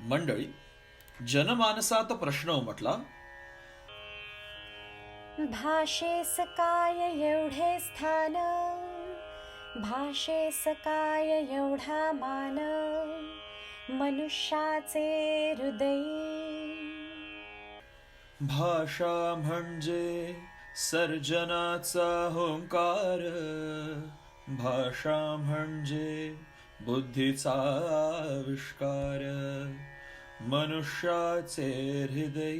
मंडळी, जनमानसात प्रश्न उमटला. भाषेस काय एवढे स्थान, भाषेस काय एवढा मान, मनुष्याचे हृदय. भाषा म्हणजे सर्जनाचा होंकार, भाषा म्हणजे बुद्धीचा आविष्कार, मनुष्याचे हृदय.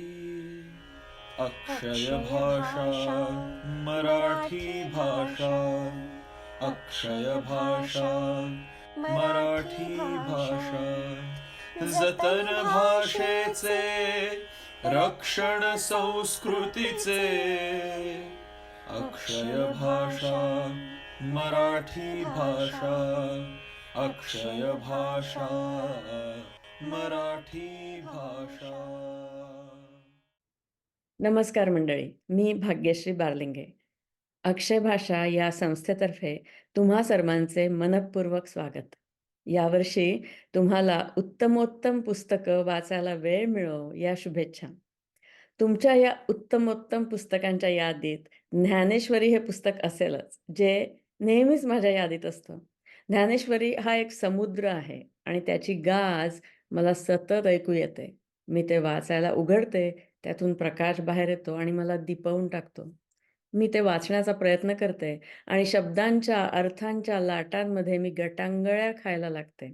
अक्षय भाषा, मराठी भाषा. अक्षय भाषा, मराठी भाषा. जतन भाषेचे, रक्षण संस्कृतीचे. अक्षय भाषा, मराठी भाषा. अक्षय भाषा, मराठी भाषा. नमस्कार मंडळी, मी भाग्यश्री बारलिंगे. अक्षय भाषा या संस्थेतर्फे तुम्हा सर्वांचे मनःपूर्वक स्वागत. यावर्षी तुम्हाला उत्तमोत्तम पुस्तकं वाचायला वेळ मिळो या शुभेच्छा. तुमच्या या उत्तमोत्तम पुस्तकांच्या यादीत ज्ञानेश्वरी हे पुस्तक असेलच, जे नेहमीच माझ्या यादीत असतं. ज्ञानेश्वरी हा एक समुद्र आहे आणि त्याची गाज मला सतत ऐकू येते. मी ते वाचायला उघडते, त्यातून प्रकाश बाहेर येतो आणि मला दिपवून टाकतो. मी ते वाचण्याचा प्रयत्न करते आणि शब्दांच्या, अर्थांच्या लाटांमध्ये मी गटांगळ्या खायला लागते.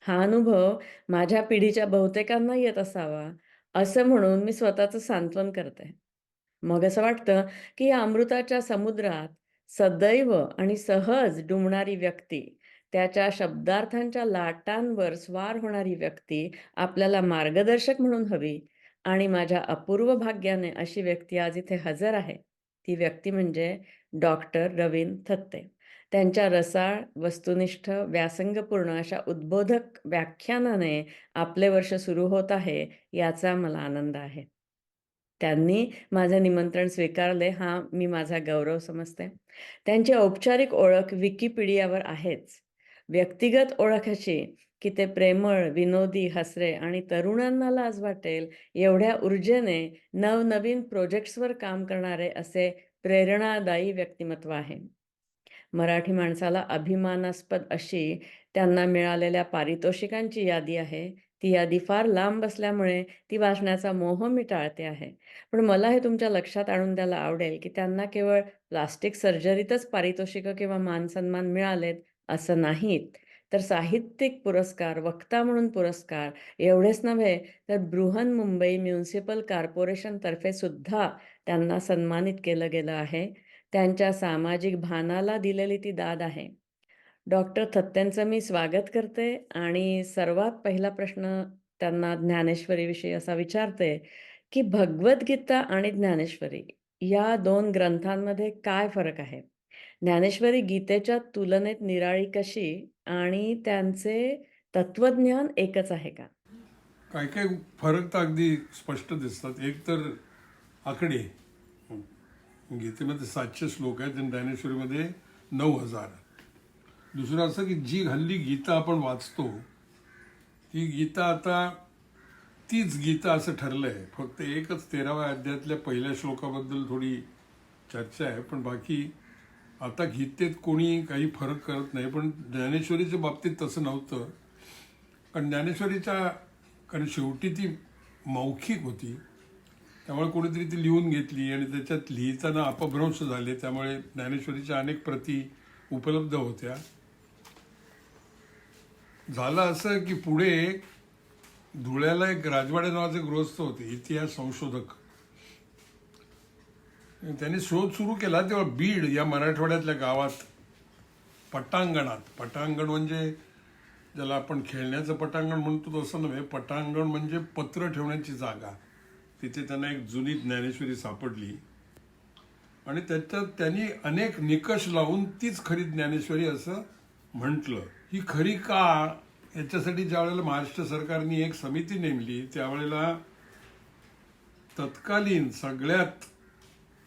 हा अनुभव माझ्या पिढीच्या बहुतेकांना येत असावा, असं म्हणून मी स्वतःचं सांत्वन करते. मग असं वाटतं, की या अमृताच्या समुद्रात सदैव आणि सहज डुंबणारी व्यक्ती, त्याच्या शब्दार्थांच्या लाटांवर स्वार होणारी व्यक्ती आपल्याला मार्गदर्शक म्हणून हवी आणि माझ्या अपूर्व भाग्याने अशी व्यक्ती आज इथे हजर आहे. ती व्यक्ती म्हणजे डॉक्टर रवींद्र थत्ते. त्यांच्या रसाळ, वस्तुनिष्ठ, व्यासंगपूर्ण अशा उद्बोधक व्याख्यानाने आपले वर्ष सुरू होत आहे, याचा मला आनंद आहे. त्यांनी माझं निमंत्रण स्वीकारले हा मी माझा गौरव समजते. त्यांची औपचारिक ओळख विकिपीडियावर आहेच. व्यक्तिगत ओळख अशी की ते प्रेमळ, विनोदी, हसरे आणि तरुणांना लाज वाटेल एवढ्या ऊर्जेने नवनवीन प्रोजेक्ट्सवर काम करणारे असे प्रेरणादायी व्यक्तिमत्व आहे. मराठी माणसाला अभिमानास्पद अशी त्यांना मिळालेल्या पारितोषिकांची यादी आहे. ती यादी फार लांब असल्यामुळे ती वाचण्याचा मोह मी टाळते आहे. पण मला हे तुमच्या लक्षात आणून द्यायला आवडेल, की त्यांना केवळ प्लास्टिक सर्जरीतच पारितोषिकं किंवा मानसन्मान मिळालेत असं नाहीत. तर साहित्यिक पुरस्कार, वक्ता म्हणून पुरस्कार एवढेच नव्हे, तर बृहन्मुंबई म्युनिसिपल कॉर्पोरेशनतर्फे सुद्धा त्यांना सन्मानित केलं गेलं आहे. त्यांच्या सामाजिक भानाला दिलेली ती दाद आहे. डॉक्टर थत्तेंचं मी स्वागत करते आणि सर्वात पहिला प्रश्न त्यांना ज्ञानेश्वरीविषयी असा विचारते, की भगवद्गीता आणि ज्ञानेश्वरी या 2 ग्रंथांमध्ये काय फरक आहे? ज्ञानेश्वरी गीतेच्या तुलनेत निराळी कशी आणि त्यांचे तत्वज्ञान एकच आहे का? काही काही फरक तर अगदी स्पष्ट दिसतात. एक तर आकडे, गीतेमध्ये 700 श्लोक आहेत आणि ज्ञानेश्वरीमध्ये 9000. दुसरं असं की जी हल्ली गीता आपण वाचतो ती गीता आता तीच गीता असं ठरलं आहे. फक्त एकच 13व्या अध्यायातल्या पहिल्या श्लोकाबद्दल थोडी चर्चा आहे, पण बाकी आता गीतेत कोणी काही फरक करत नाही. पण ज्ञानेश्वरीच्या बाबतीत तसं नव्हतं. कारण कारण शेवटी ती मौखिक होती, त्यामुळे कोणीतरी ती लिहून घेतली आणि त्याच्यात लिहिताना अपभ्रंश झाले, त्यामुळे ज्ञानेश्वरीच्या अनेक प्रती उपलब्ध होत्या. झालं असं की पुढे धुळ्याला एक राजवाडे नावाचे गृहस्थ होते, इतिहास संशोधक. त्यांनी शोध सुरू केला तेव्हा बीड या मराठवाड्यातल्या गावात पटांगण म्हणजे ज्याला आपण खेळण्याचं पटांगण म्हणतो तसं नव्हे. पटांगण म्हणजे पत्र ठेवण्याची जागा. तिथे त्यांना एक जुनी ज्ञानेश्वरी सापडली आणि त्याच्यात त्यांनी अनेक निकष लावून तीच खरी ज्ञानेश्वरी असं म्हटलं. ही खरी का, याच्यासाठी ज्या वेळेला महाराष्ट्र सरकारने एक समिती नेमली, त्यावेळेला तत्कालीन सगळ्यात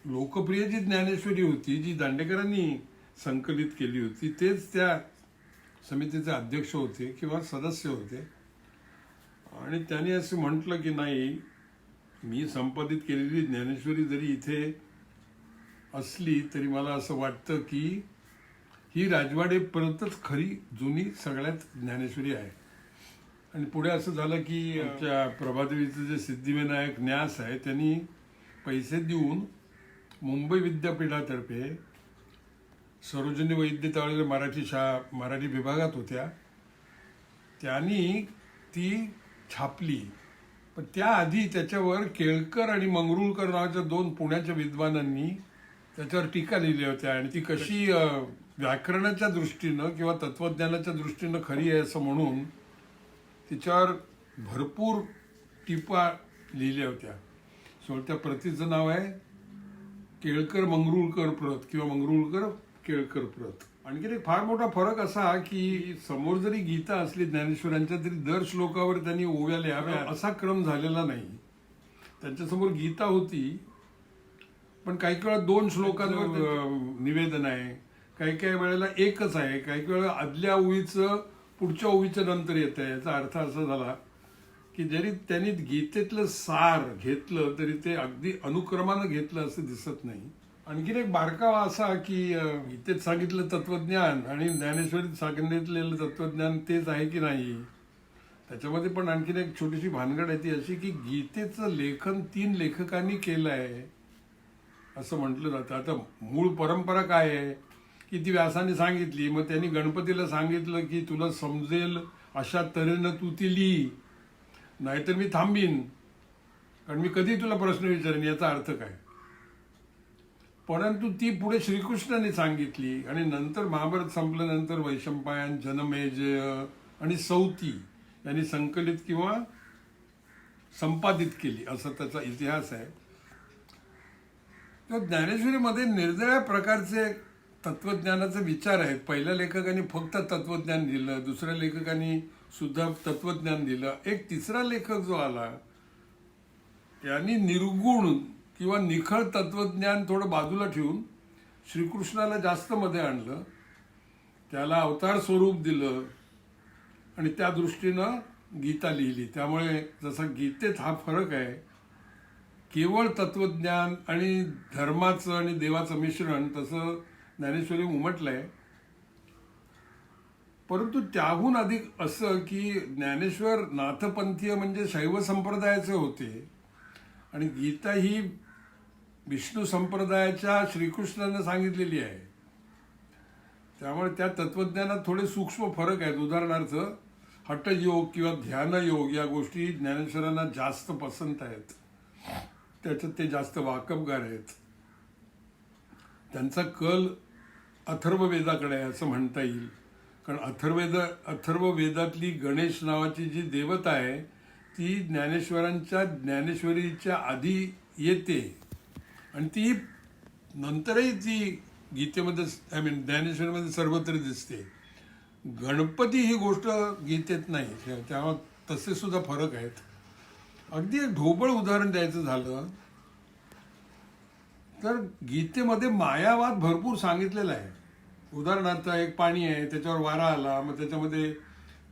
लोकप्रिय जी ज्ञानेश्वरी होती, जी दांडेकरांनी संकलित केली होती, तेच त्या समितीचे अध्यक्ष होते किंवा सदस्य होते. आणि त्याने असं म्हटलं की नाही, मी संपादित केलेली ज्ञानेश्वरी जरी इथे असली तरी मला असं वाटतं की ही राजवाडेपर्यंतच खरी जुनी सगळ्यात ज्ञानेश्वरी आहे. आणि पुढे असं झालं की आमच्या प्रभादेवीचं जे सिद्धिविनायक न्यास आहे त्यांनी पैसे देऊन मुंबई विद्यापीठातर्फे सरोजिनी वैद्य त्यावेळेला मराठी विभागात होत्या, त्यांनी ती छापली. पण त्याआधी त्याच्यावर केळकर आणि मंगरुळकर नावाच्या 2 पुण्याच्या विद्वानांनी त्याच्यावर टीका लिहिल्या होत्या. आणि ती कशी व्याकरणाच्या दृष्टीनं किंवा तत्वज्ञानाच्या दृष्टीनं खरी आहे असं म्हणून तिच्यावर भरपूर टीपा लिहिल्या होत्या. सो त्या प्रतीचं नाव आहे केळकर मंगरुळकर प्रत किंवा मंगरुळकर केळकर प्रत. आणखी एक फार मोठा फरक असा की समोर जरी गीता असली ज्ञानेश्वरांच्या तरी दर श्लोकावर त्यांनी ओव्या लिहाव्या असा क्रम झालेला नाही. त्यांच्यासमोर गीता होती पण काही वेळा 2 श्लोकांवर निवेदन आहे, काही वेळेला एकच आहे, काही वेळेला आदल्या ओळीचं पुढच्या ओळीच्या नंतर येत आहे. याचा अर्थ असा झाला की जरी त्यांनी गीतेतलं सार घेतलं तरी ते अगदी अनुक्रमानं घेतलं असं दिसत नाही. आणखीन एक बारकावा असा की गीतेत सांगितलं तत्वज्ञान आणि ज्ञानेश्वरीत सांगितलेलं तत्वज्ञान तेच आहे की नाही. त्याच्यामध्ये पण आणखीन एक छोटीशी भानगड आहे ती अशी की गीतेचं लेखन 3 लेखकांनी केलं आहे असं म्हटलं जातं. आता मूळ परंपरा काय आहे की ती व्यासाने सांगितली, मग त्यांनी गणपतीला सांगितलं की तुला समजेल अशा तऱ्हेनं तू ती लिही, नाहीतर मी थांबीन, कारण मी कधी तुला प्रश्न विचारेन याचा अर्थ काय. परंतु ती पुढे श्रीकृष्णाने सांगितली आणि नंतर महाभारत संपल्यानंतर वैशंपायन, जनमेजय आणि सौती यांनी संकलित किंवा संपादित केली असं त्याचा इतिहास आहे. तर ज्ञानेश्वरीमध्ये निर्दळ्या प्रकारचे तत्वज्ञानाचे विचार आहेत. पहिल्या लेखकांनी फक्त तत्वज्ञान दिलं, दुसऱ्या लेखकांनी सुद्धा तत्वज्ञान दिलं, एक तिसरा लेखक जो आला त्यांनी निर्गुण किंवा निखळ तत्वज्ञान थोडं बाजूला ठेवून श्रीकृष्णाला जास्त मध्ये आणलं, त्याला अवतार स्वरूप दिलं आणि त्या दृष्टीनं गीता लिहिली. त्यामुळे जसा गीतेत हा फरक आहे, केवळ तत्वज्ञान आणि धर्माचं आणि देवाचं मिश्रण, तसं ज्ञानेश्वरी उमटलंय. परंतु त्याहून अधिक असं की ज्ञानेश्वर नाथपंथीय म्हणजे शैव संप्रदायाचे होते आणि गीता ही विष्णू संप्रदायाच्या श्रीकृष्णानं सांगितलेली आहे. त्यामुळे त्या तत्वज्ञानात थोडे सूक्ष्म फरक आहेत. उदाहरणार्थ हठयोग किंवा ध्यानयोग या गोष्टी ज्ञानेश्वरांना जास्त पसंत आहेत, त्याच्यात ते जास्त वाकबगार आहेत. त्यांचा कल अथर्ववेदाकडे आहे असं म्हणता येईल, कारण अथर्ववेदातली गणेश नावाची जी देवता आहे ती ज्ञानेश्वरीच्या आधी येते आणि ती नंतरही ती गीतेमध्ये ज्ञानेश्वरीमध्ये सर्वत्र दिसते. गणपती ही गोष्ट गीतेत नाही, तेव्हा तसे सुद्धा फरक आहेत. अगदी एक ढोबळ उदाहरण द्यायचं झालं तर गीतेमध्ये मायावाद भरपूर सांगितलेला आहे. उदाहरणार्थ एक पाणी आहे, त्याच्यावर वारा आला, मग त्याच्यामध्ये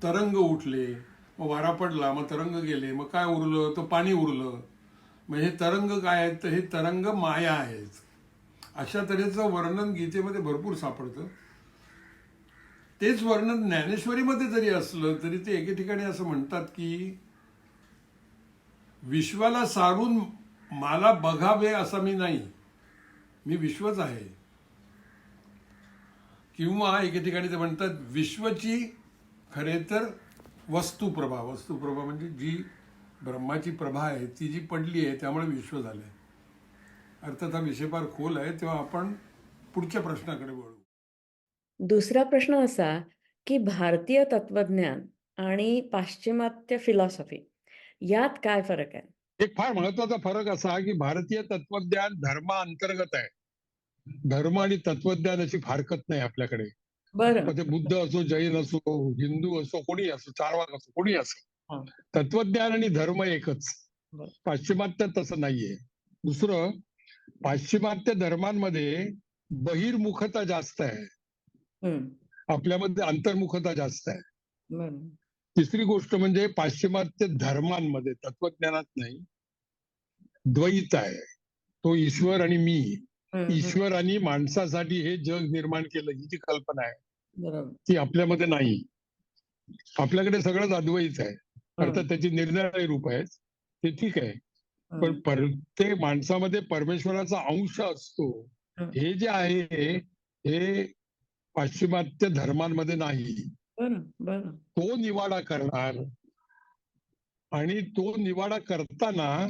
तरंग उठले, मग वारा पडला, मग तरंग गेले, मग काय उरलं तर पाणी उरलं. मग हे तरंग काय आहेत तर हे तरंग माया आहेत. अशा तऱ्हेचं वर्णन गीतेमध्ये भरपूर सापडतं. तेच वर्णन ज्ञानेश्वरीमध्ये जरी असलं तरी ते एके ठिकाणी असं म्हणतात की विश्वाला सारून मला बघावे असा मी नाही, मी विश्वच आहे. किंवा एके ठिकाणी ते म्हणतात विश्वची खरे तर वस्तुप्रभा म्हणजे जी ब्रह्माची प्रभा आहे ती जी पडली आहे त्यामुळे विश्व झालंय. अर्थात हा विषय फार खोल आहे, तेव्हा आपण पुढच्या प्रश्नाकडे वळू. दुसरा प्रश्न असा की भारतीय तत्वज्ञान आणि पाश्चिमात्य फिलॉसॉफी यात काय फरक आहे? एक फार महत्वाचा फरक असा की भारतीय तत्वज्ञान धर्माअंतर्गत आहे. धर्म आणि तत्वज्ञान अशी फारकत नाही आपल्याकडे. बरं. ते बुद्ध असो, जैन असो, हिंदू असो, कोणी असो, चार्वाक असो, कोणी असो, तत्वज्ञान आणि धर्म एकच. बरं. पाश्चिमात्य तसं नाहीये. दुसरं, पाश्चिमात्य धर्मांमध्ये बहिर्मुखता जास्त आहे, हम्म. आपल्यामध्ये अंतर्मुखता जास्त आहे. बरं. तिसरी गोष्ट म्हणजे पाश्चिमात्य धर्मांमध्ये तत्वज्ञानात नाही, द्वैत आहे. तो ईश्वर आणि मी, ईश्वर आणि माणसासाठी हे जग निर्माण केलं ही जी कल्पना आहे बरोबर. ती आपल्यामध्ये नाही. आपल्याकडे सगळंच अद्वैत आहे. अर्थात त्याची निरनिराळी रूप आहेत, ते ठीक आहे. पण प्रत्येक माणसामध्ये परमेश्वराचा अंश असतो. हे जे आहे हे पाश्चिमात्य धर्मांमध्ये नाही. बरं, बरं. तो निवाडा करणार आणि तो निवाडा करताना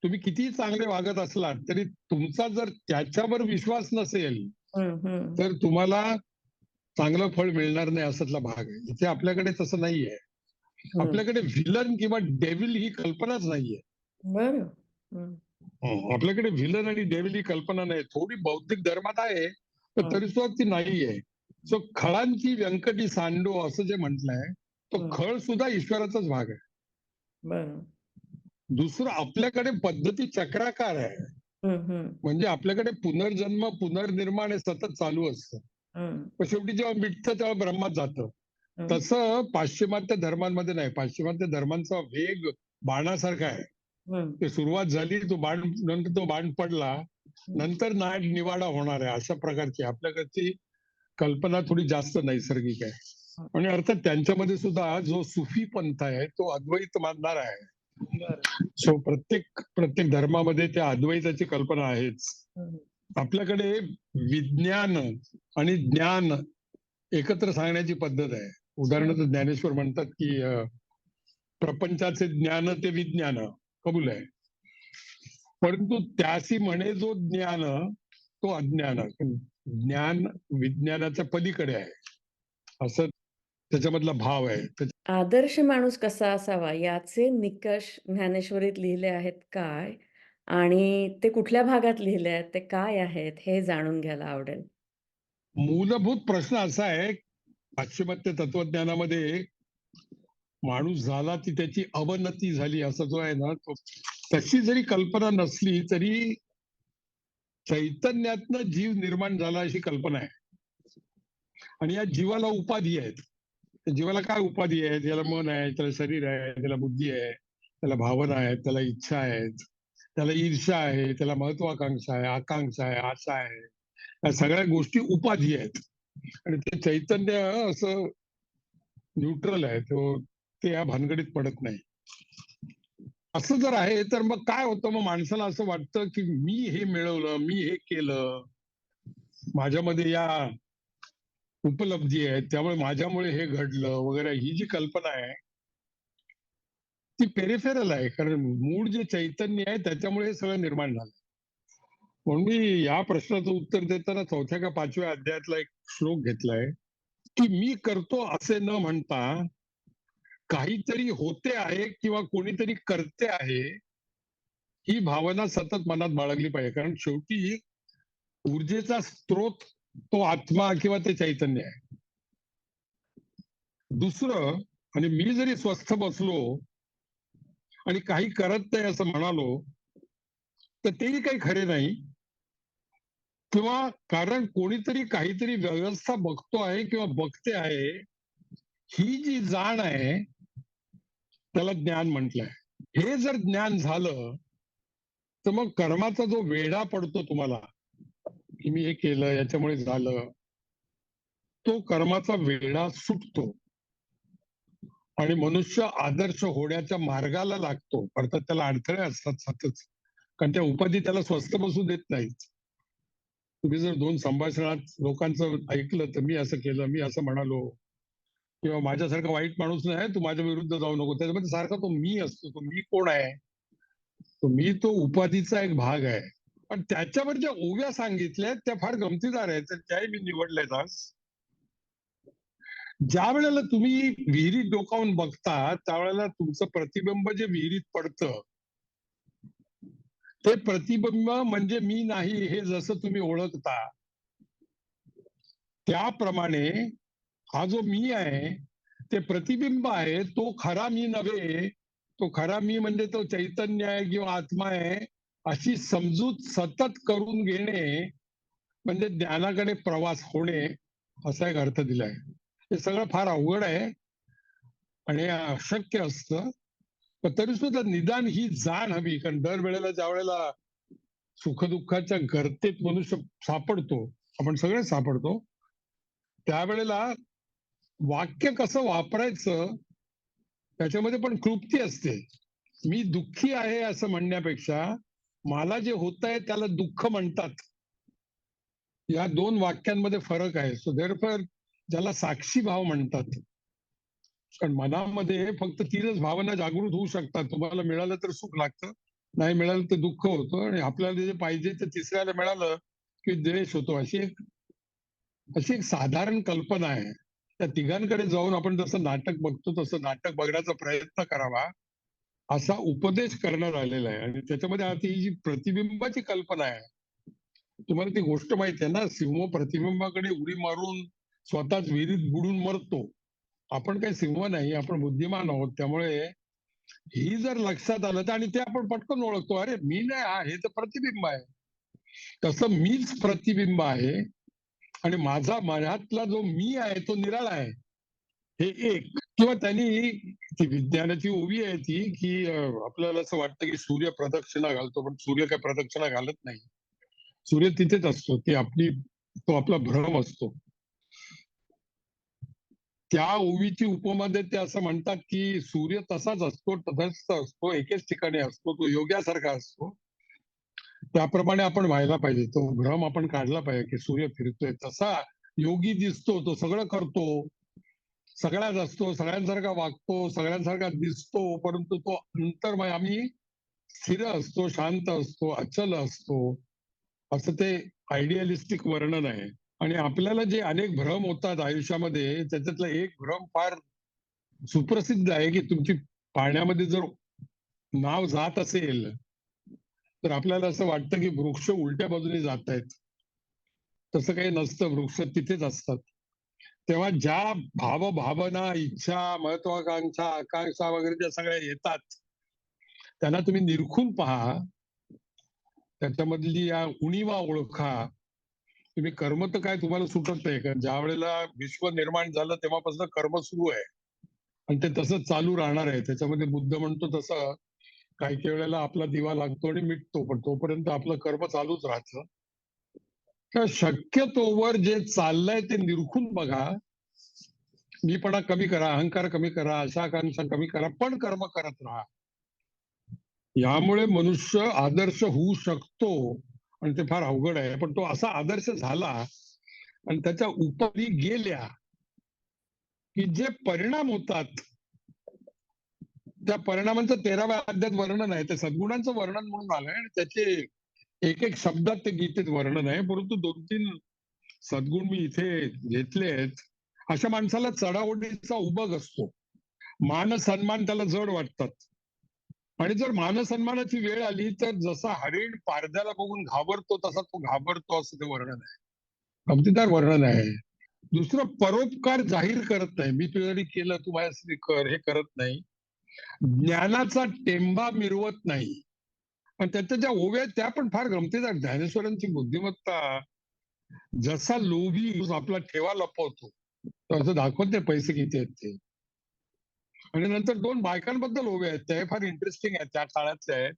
तुम्ही किती चांगले वागत असलात तरी तुमचा जर त्याच्यावर विश्वास नसेल तर तुम्हाला चांगलं फळ मिळणार नाही असातला भाग आहे. इथे आपल्याकडे तसं नाहीये. आपल्याकडे व्हिलन किंवा डेव्हिल ही कल्पनाच नाहीये. बरं. आपल्याकडे व्हिलन आणि डेव्हिल ही कल्पना नाही. थोडी बौद्धिक धर्मात आहे पण तरी सुद्धा ती नाहीये. सो खळांची व्यंकटी सांडो असं जे म्हटलंय तो खळ सुद्धा ईश्वराचाच भाग आहे. बरं. दुसरं आपल्याकडे पद्धती चक्राकार आहे. म्हणजे आपल्याकडे पुनर्जन्म पुनर्निर्माण हे सतत चालू असतं. पण शेवटी जेव्हा मिटतं तेव्हा ब्रह्मात जातं. तसं पाश्चिमात्य धर्मांमध्ये नाही. पाश्चिमात्य धर्मांचा वेग बाणासारखा आहे. ते सुरुवात झाली तो बाण, नंतर तो बाण पडला, नंतर निवाडा होणार आहे अशा प्रकारची आपल्याकडची कल्पना थोडी जास्त नैसर्गिक आहे. आणि अर्थात त्यांच्यामध्ये सुद्धा जो सुफी पंथ आहे तो अद्वैत मानणार आहे. सो प्रत्येक धर्मामध्ये त्या अद्वैताची कल्पना आहेच. आपल्याकडे विज्ञान आणि ज्ञान एकत्र सांगण्याची पद्धत आहे. उदाहरणार्थ ज्ञानेश्वर म्हणतात की प्रपंचाचे ज्ञान ते विज्ञान कबूल आहे, परंतु त्याशी म्हणे जो ज्ञान तो अज्ञान. ज्ञान विज्ञानाच्या पलीकडे आहे असं त्याच्यामधला भाव आहे. आदर्श माणूस कसा असावा याचे निकष ज्ञानेश्वरीत लिहिले आहेत काय? आणि ते कुठल्या भागात लिहिले आहेत, ते काय आहेत हे जाणून घ्यायला आवडेल. मूलभूत प्रश्न असा आहे, पाश्चिमात्य तत्वज्ञानामध्ये माणूस झाला ती त्याची अवनती झाली असा जो आहे ना तो, तशी जरी कल्पना नसली तरी चैतन्यातनं जीव निर्माण झाला अशी कल्पना आहे. आणि या जीवाला उपाधी आहेत. जीवाला काय उपाधी आहेत? याला मन आहे, त्याला शरीर आहे, त्याला बुद्धी आहे, त्याला भावना आहेत, त्याला इच्छा आहेत, त्याला ईर्षा आहे, त्याला महत्वाकांक्षा आहे, आकांक्षा आहे, आशा आहे. या सगळ्या गोष्टी उपाधी आहेत. आणि ते चैतन्य असं न्यूट्रल आहे, ते या भानगडीत पडत नाही. असं जर आहे तर मग काय होतं, मग माणसाला असं वाटतं की मी हे मिळवलं, मी हे केलं, माझ्यामध्ये या उपलब्धी आहेत त्यामुळे माझ्यामुळे हे घडलं वगैरे, ही जी कल्पना आहे ती पेरिफेरल आहे. कारण मूळ जे चैतन्य आहे त्याच्यामुळे हे सगळं निर्माण झालं. म्हणून मी या प्रश्नाचं उत्तर देताना 4थ्या का 5व्या अध्यायातला एक श्लोक घेतलाय की मी करतो असे न म्हणता काहीतरी होते आहे किंवा कोणीतरी करते आहे ही भावना सतत मनात बाळगली पाहिजे. कारण शेवटी ऊर्जेचा स्त्रोत तो आत्मा किंवा ते चैतन्य आहे. दुसरं, आणि मी जरी स्वस्थ बसलो आणि काही करत नाही असं म्हणालो तर तेही काही खरे नाही. किंवा कारण कोणीतरी काहीतरी व्यवस्था बघतो आहे किंवा बघते आहे ही जी जाण आहे त्याला ज्ञान म्हटलंय. हे जर ज्ञान झालं तर मग कर्माचा जो वेढा पडतो तुम्हाला की मी हे केलं याच्यामुळे झालं, तो कर्माचा वेढा सुटतो आणि मनुष्य आदर्श होण्याच्या मार्गाला लागतो. अर्थात त्याला अडथळे असतात सतत, कारण त्या उपाधी त्याला स्वस्थ बसू देत नाहीत. तुम्ही जर 2 संभाषणात लोकांचं ऐकलं तर मी असं केलं, मी असं म्हणालो, किंवा माझ्यासारखा वाईट माणूस नाही तू माझ्या विरुद्ध जाऊ नको, त्याच्यामध्ये सारखा तो मी असतो. तो मी कोण आहे? तो मी तो उपाधीचा एक भाग आहे. पण त्याच्यावर ज्या ओव्या सांगितल्या त्या फार गमतीदार आहेत, त्याही मी निवडल्यात आज. ज्या वेळेला तुम्ही विहिरीत डोकावून बघता त्यावेळेला तुमचं प्रतिबिंब जे विहिरीत पडतं ते प्रतिबिंब म्हणजे मी नाही हे जसं तुम्ही ओळखता त्याप्रमाणे हा जो मी आहे ते प्रतिबिंब आहे, तो खरा मी नव्हे. तो खरा मी म्हणजे तो चैतन्य आहे किंवा आत्मा आहे अशी समजूत सतत करून घेणे म्हणजे ज्ञानाकडे प्रवास होणे असा एक अर्थ दिलाय. हे सगळं फार अवघड आहे. आणि हे अशक्य असतं. पण तरी सुद्धा निदान ही जाण हवी, कारण दरवेळेला ज्या वेळेला सुखदुःखाच्या गर्तेत मनुष्य सापडतो, आपण सगळे सापडतो, त्यावेळेला वाक्य कसं वापरायचं त्याच्यामध्ये पण क्लृप्ती असते. मी दुःखी आहे असं म्हणण्यापेक्षा मला जे होत आहे त्याला दुःख म्हणतात, या दोन वाक्यांमध्ये फरक आहे. सो देअरफॉर ज्याला साक्षी भाव म्हणतात, कारण मनामध्ये फक्त तीनच भावना जागृत होऊ शकतात. तुम्हाला मिळालं तर सुख लागतं, नाही मिळालं तर दुःख होतं, आणि आपल्याला जे पाहिजे ते तिसऱ्याला मिळालं की द्वेष होतो. अशी एक साधारण कल्पना आहे. त्या तिघांकडे जाऊन आपण जसं नाटक बघतो तसं नाटक बघण्याचा प्रयत्न करावा, असा उपदेश करण्यात आलेला आहे. आणि त्याच्यामध्ये आता ही जी प्रतिबिंबाची कल्पना आहे, तुम्हाला ती गोष्ट माहिती आहे ना, सिंह प्रतिबिंबाकडे उडी मारून स्वतःच विहिरीत बुडून मरतो. आपण काही सिंह नाही, आपण बुद्धिमान आहोत. त्यामुळे ही जर लक्षात आलं तर, आणि ते आपण पटकन ओळखतो, अरे मी नाही, हा हे तर प्रतिबिंब आहे. तसं मीच प्रतिबिंब आहे, आणि माझा मनातला जो मी आहे तो निराळा आहे, हे एक. किंवा त्यांनी ती विज्ञानाची ओवी आहे ती, की आपल्याला असं वाटतं की सूर्य प्रदक्षिणा घालतो, पण सूर्य काय प्रदक्षिणा घालत नाही. सूर्य तिथेच असतो, तो आपला भ्रम असतो. त्या ओवीची उपमा देत ते असं म्हणतात की सूर्य तसाच असतो, तटस्थ असतो, एकेच ठिकाणी असतो, तो योग्यासारखा असतो. त्याप्रमाणे आपण व्हायला पाहिजे. तो भ्रम आपण काढला पाहिजे की सूर्य फिरतोय तसा योगी दिसतो, तो सगळं करतो, सगळ्याच असतो, सगळ्यांसारखा वागतो, सगळ्यांसारखा दिसतो, परंतु तो अंतर्मय आम्ही स्थिर असतो, शांत असतो, अचल असतो, असं ते आयडियालिस्टिक वर्णन आहे. आणि आपल्याला जे अनेक भ्रम होतात आयुष्यामध्ये, त्याच्यातला एक भ्रम फार सुप्रसिद्ध आहे, की तुमची पाण्यामध्ये जर नाव जात असेल तर आपल्याला असं वाटतं की वृक्ष उलट्या बाजूने जात आहेत. तसं काही नसतं, वृक्ष तिथेच असतात. तेव्हा ज्या भावना, इच्छा, महत्वाकांक्षा, आकांक्षा वगैरे ज्या सगळ्या येतात, त्यांना तुम्ही निरखून पहा, त्याच्यामधली या उणीवा ओळखा. तुम्ही कर्म तर काय तुम्हाला सुटत नाही, कारण ज्या वेळेला विश्व निर्माण झालं तेव्हापासून कर्म सुरू आहे, आणि ते तसंच चालू राहणार आहे. त्याच्यामध्ये बुद्ध म्हणतो तसं काही काही वेळेला आपला दिवा लागतो आणि मिटतो, पण तोपर्यंत आपलं कर्म चालूच राहतं. तर शक्यतोवर जे चाललंय ते निरखून बघा. मीपणा कमी करा, अहंकार कमी करा, आशा आकांक्षा कमी करा, पण कर्म करत राहा. यामुळे मनुष्य आदर्श होऊ शकतो, आणि ते फार अवघड आहे. पण तो असा आदर्श झाला आणि त्याच्या उपरी गेल्या की जे परिणाम होतात, त्या परिणामांचं 13व्या अध्यायात वर्णन आहे. ते सद्गुणांचं वर्णन म्हणून आलंय, आणि त्याचे एक एक शब्दात ते गीतेत वर्णन आहे. परंतु 2-3 सद्गुण मी इथे घेतले आहेत. अशा माणसाला चढाओढीचा उबग असतो, मान सन्मान त्याला जड वाटतात, आणि जर मान सन्मानाची वेळ आली तर जसा हरिण पारध्याला बघून घाबरतो तसा तो घाबरतो, असं ते वर्णन आहे. गमतीदार वर्णन आहे. दुसरं, परोपकार जाहीर करत नाही. मी तुझ्यासाठी केलं, तू माझ्यासाठी कर, हे करत नाही. ज्ञानाचा टेंबा मिरवत नाही. आणि त्याच्या ज्या ओव्या आहेत त्या पण फार गमतीदार. ज्ञानेश्वरांची बुद्धिमत्ता, जसा लोभी आपला ठेवा लपवतो, तो असं दाखवत नाही पैसे किती आहेत ते. आणि नंतर 2 बायकांबद्दल ओव्या आहेत, त्या फार इंटरेस्टिंग आहेत, त्या काळातल्या आहेत.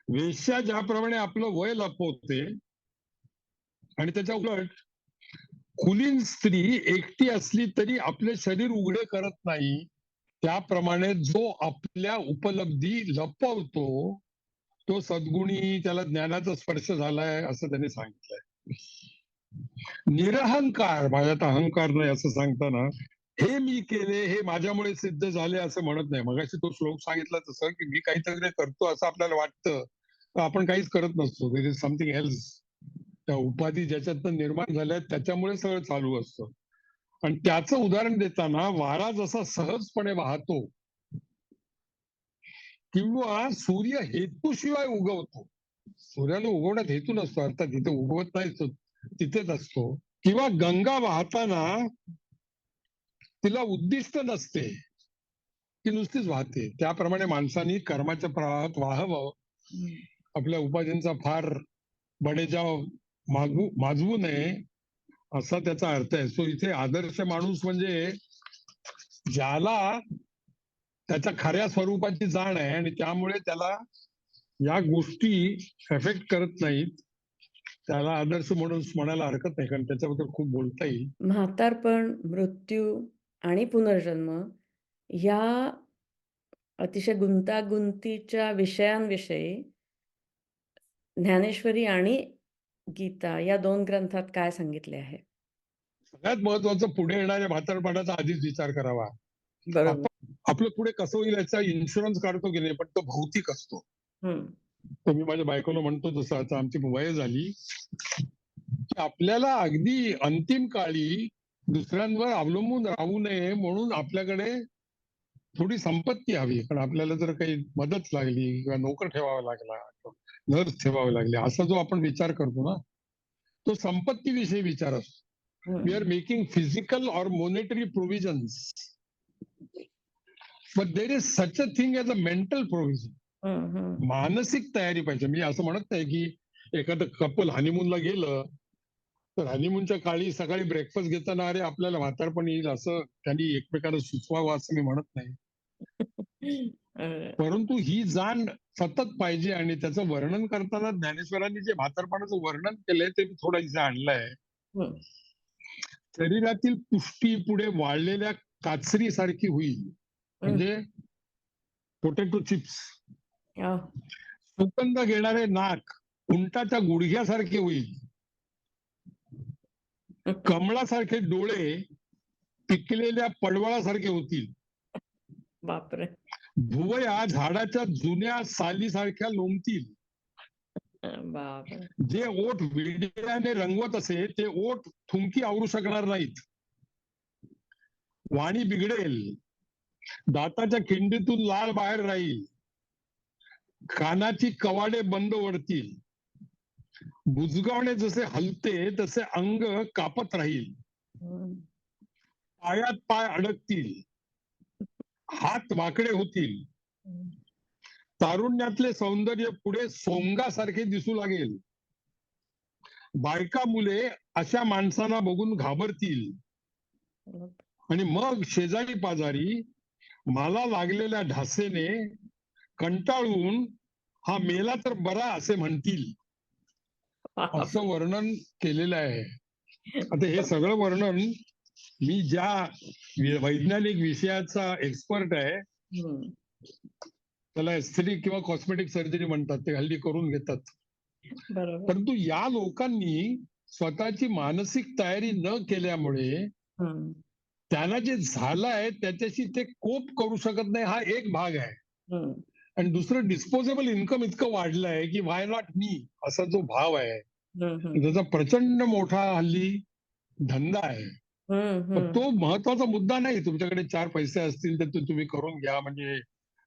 वेश्या ज्याप्रमाणे आपलं वय लपवते, आणि त्याच्या उलट कुलीन स्त्री एकटी असली तरी आपले शरीर उघडे करत नाही, त्याप्रमाणे जो आपल्या उपलब्धी लपवतो तो सद्गुणी, त्याला ज्ञानाचा स्पर्श झालाय, असं त्यांनी सांगितलंय. निरहंकार, माझ्यात अहंकार नाही असं सांगताना, हे मी केले, हे माझ्यामुळे सिद्ध झाले असं म्हणत नाही. मगाशी तो श्लोक सांगितला तसं, की मी काहीतरी करतो असं आपल्याला वाटतं, तर आपण काहीच करत नसतो. There is something else. त्या उपाधी ज्याच्यातनं निर्माण झाल्या त्याच्यामुळे सगळं चालू असतं. आणि त्याचं उदाहरण देताना, वारा जसा सहजपणे वाहतो किंवा सूर्य हेतूशिवाय उगवतो, सूर्याला उगवण्यात हेतू नसतो, अर्थात तिथे उगवत नाही तो, तिथेच असतो. किंवा गंगा वाहताना तिला उद्दिष्ट नसते, ती नुसतीच वाहते, त्याप्रमाणे माणसाने कर्माच्या प्रवाहात वाहावं. आपल्या उपाधींचा फार बडेजाव माजवू नये, असा त्याचा अर्थ आहे. सो इथे आदर्श माणूस म्हणजे ज्याला त्याच्या खऱ्या स्वरूपाची जाण आहे आणि त्यामुळे त्याला या गोष्टी एफेक्ट करत नाहीत. त्याला आदर्श म्हणून म्हणायला हरकत नाही, कारण त्याच्याबद्दल खूप बोलता येईल. म्हातारपण, मृत्यू आणि पुनर्जन्म या अतिशय गुंतागुंतीच्या विषयांविषयी ज्ञानेश्वरी आणि गीता या 2 ग्रंथात काय सांगितले आहे? सगळ्यात महत्वाचं, पुढे येणाऱ्या म्हातारपणाचा आधीच विचार करावा. बरोबर. आपलं पुढे कसं होईल याचा इन्शुरन्स काढतो की नाही, पण तो भौतिक असतो. हं. तर मी माझ्या बायकोला म्हणतो, जसं आता आमची वय झाली, की आपल्याला अगदी अंतिम काळी दुसऱ्यांवर अवलंबून राहू नये म्हणून आपल्याकडे थोडी संपत्ती हवी. पण आपल्याला जर काही मदत लागली किंवा नोकर ठेवावा लागला, नर्स ठेवावे लागले, असा जो आपण विचार करतो ना, तो संपत्तीविषयी विचार असतो. वी आर हं. मेकिंग फिजिकल और monetary provisions, but there is such a thing as a mental provision. हं, हं. मानसिक तयारी पाहिजे. मी असं म्हणत नाही की एखादं कपल हनीमूनला गेलं तर हनीमूनच्या काळी सकाळी ब्रेकफास्ट घेताना अरे आपल्याला म्हातारपण येईल असं त्यांनी एकमेकांना सुचवावं असं मी म्हणत नाही. अ, परंतु ही जाण सतत पाहिजे आणि त्याचं वर्णन करताना ज्ञानेश्वरांनी जे म्हातारपणाचं वर्णन केलंय ते मी थोडं इथे आणलंय. हं. शरीरातील पुष्टी पुढे वाळलेल्या काचरी सारखी होईल, हं. म्हणजे पोटॅटो चिप्स. आह! सुगंध घेणारे नाक उंटाच्या गुडघ्यासारखे होईल. कमळासारखे डोळे पिकलेल्या पडवळासारखे होतील. बापरे! भुवया झाडाच्या जुन्या सालीसारख्या लोंबतील. बापरे! जे ओठ विड्याने रंगवत असे ते ओठ थुंकी आवरू शकणार नाहीत. वाणी बिघडेल, दाताच्या खिंडीतून लाळ बाहेर राहील, कानाची कवाडे बंद ओढतील, बुजगावणे जसे हलते तसे अंग कापत राहील, हं. पायात पाय अडकतील, हात वाकडे होतील, हं. तारुण्यातले सौंदर्य पुढे सोंगासारखे दिसू लागेल. बायका मुले अशा माणसांना बघून घाबरतील आणि मग शेजारी पाजारी मला लागलेल्या ढासेने कंटाळून हा मेला तर बरा असे म्हणतील. असं वर्णन केलेलं आहे. आता हे सगळं वर्णन मी ज्या वैज्ञानिक विषयाचा एक्सपर्ट आहे, हं. त्याला एस्थेटिक किंवा कॉस्मेटिक सर्जरी म्हणतात, ते हल्ली करून घेतात. बरोबर. परंतु या लोकांनी स्वतःची मानसिक तयारी न केल्यामुळे हं. त्यांना जे झालं आहे त्याच्याशी ते कोप करू शकत नाही, हा एक भाग आहे. हं. आणि दुसरं, डिस्पोजेबल इन्कम इतकं वाढलंय की व्हाय नॉट मी, असा जो भाव आहे हं, हं. त्याचा प्रचंड मोठा हल्ली धंदा आहे. हं, पण हं. तो महत्वाचा मुद्दा नाही. तुमच्याकडे 4 पैसे असतील तर ते तुम्ही करून घ्या, म्हणजे